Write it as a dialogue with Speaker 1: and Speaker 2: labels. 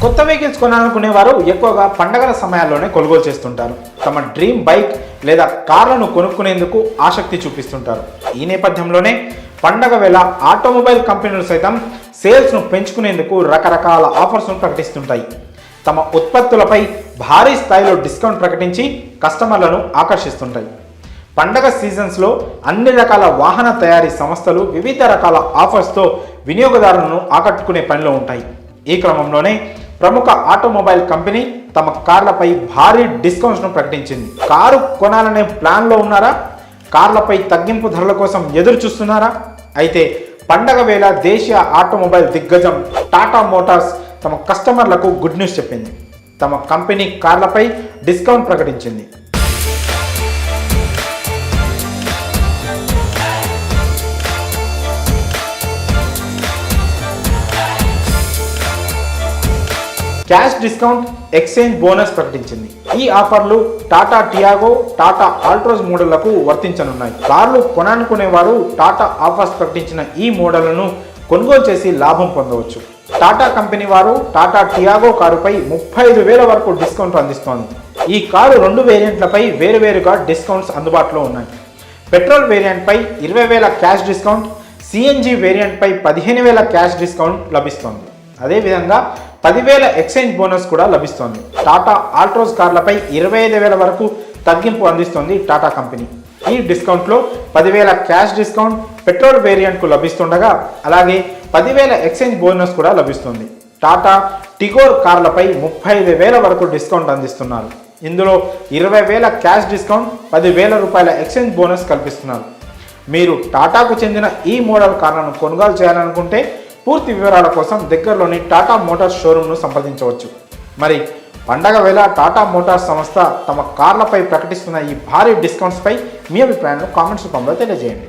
Speaker 1: కొత్త వెహికల్స్ కొనాలనుకునే వారు ఎక్కువగా పండగల సమయాల్లోనే కొనుగోలు చేస్తుంటారు. తమ డ్రీమ్ బైక్ లేదా కార్లను కొనుక్కునేందుకు ఆసక్తి చూపిస్తుంటారు. ఈ నేపథ్యంలోనే పండగ వేళ ఆటోమొబైల్ కంపెనీలు సైతం సేల్స్ను పెంచుకునేందుకు రకరకాల ఆఫర్స్ను ప్రకటిస్తుంటాయి. తమ ఉత్పత్తులపై భారీ స్థాయిలో డిస్కౌంట్ ప్రకటించి కస్టమర్లను ఆకర్షిస్తుంటాయి. పండగ సీజన్స్లో అన్ని రకాల వాహన తయారీ సంస్థలు వివిధ రకాల ఆఫర్స్తో వినియోగదారులను ఆకట్టుకునే పనిలో ఉంటాయి. ఈ క్రమంలోనే ప్రముఖ ఆటోమొబైల్ కంపెనీ తమ కార్లపై భారీ డిస్కౌంట్స్ను ప్రకటించింది. కారు కొనాలనే ప్లాన్లో ఉన్నారా? కార్లపై తగ్గింపు ధరల కోసం ఎదురు చూస్తున్నారా? అయితే పండగ వేళ దేశీయ ఆటోమొబైల్ దిగ్గజం టాటా మోటార్స్ తమ కస్టమర్లకు గుడ్ న్యూస్ చెప్పింది. తమ కంపెనీ కార్లపై డిస్కౌంట్ ప్రకటించింది. క్యాష్ డిస్కౌంట్, ఎక్స్చేంజ్ బోనస్ ప్రకటించింది. ఈ ఆఫర్లు టాటా టియాగో, టాటా ఆల్ట్రోజ్ మోడళ్లకు వర్తించనున్నాయి. కార్లు కొనాలనుకునేవారు టాటా ఆఫర్స్ ప్రకటించిన ఈ మోడళ్లను కొనుగోలు చేసి లాభం పొందవచ్చు. టాటా కంపెనీ వారు టాటా టియాగో కారుపై 35,000 వరకు డిస్కౌంట్ అందిస్తోంది. ఈ కారు 2 వేరియంట్లపై వేరువేరుగా డిస్కౌంట్స్ అందుబాటులో ఉన్నాయి. పెట్రోల్ వేరియంట్పై 20,000 క్యాష్ డిస్కౌంట్, సిఎన్జి వేరియంట్పై 15,000 క్యాష్ డిస్కౌంట్ లభిస్తోంది. అదేవిధంగా 10,000 ఎక్స్చేంజ్ బోనస్ కూడా లభిస్తోంది. టాటా ఆల్ట్రోజ్ కార్లపై 25,000 వరకు తగ్గింపు అందిస్తోంది టాటా కంపెనీ. ఈ డిస్కౌంట్లో 10,000 క్యాష్ డిస్కౌంట్ పెట్రోల్ వేరియంట్కు లభిస్తుండగా అలాగే 10,000 ఎక్స్చేంజ్ బోనస్ కూడా లభిస్తుంది. టాటా టిగోర్ కార్లపై 35,000 వరకు డిస్కౌంట్ అందిస్తున్నారు. ఇందులో 20,000 క్యాష్ డిస్కౌంట్, 10,000 రూపాయల ఎక్స్చేంజ్ బోనస్ కల్పిస్తున్నారు. మీరు టాటాకు చెందిన ఈ మోడల్ కార్లను కొనుగోలు చేయాలనుకుంటే పూర్తి వివరాల కోసం దగ్గరలోని టాటా మోటార్స్ షోరూమ్ను సంప్రదించవచ్చు. మరి పండగ వేళ టాటా మోటార్స్ సంస్థ తమ కార్లపై ప్రకటిస్తున్న ఈ భారీ డిస్కౌంట్స్పై మీ అభిప్రాయాలను కామెంట్స్ రూపంలో తెలియజేయండి.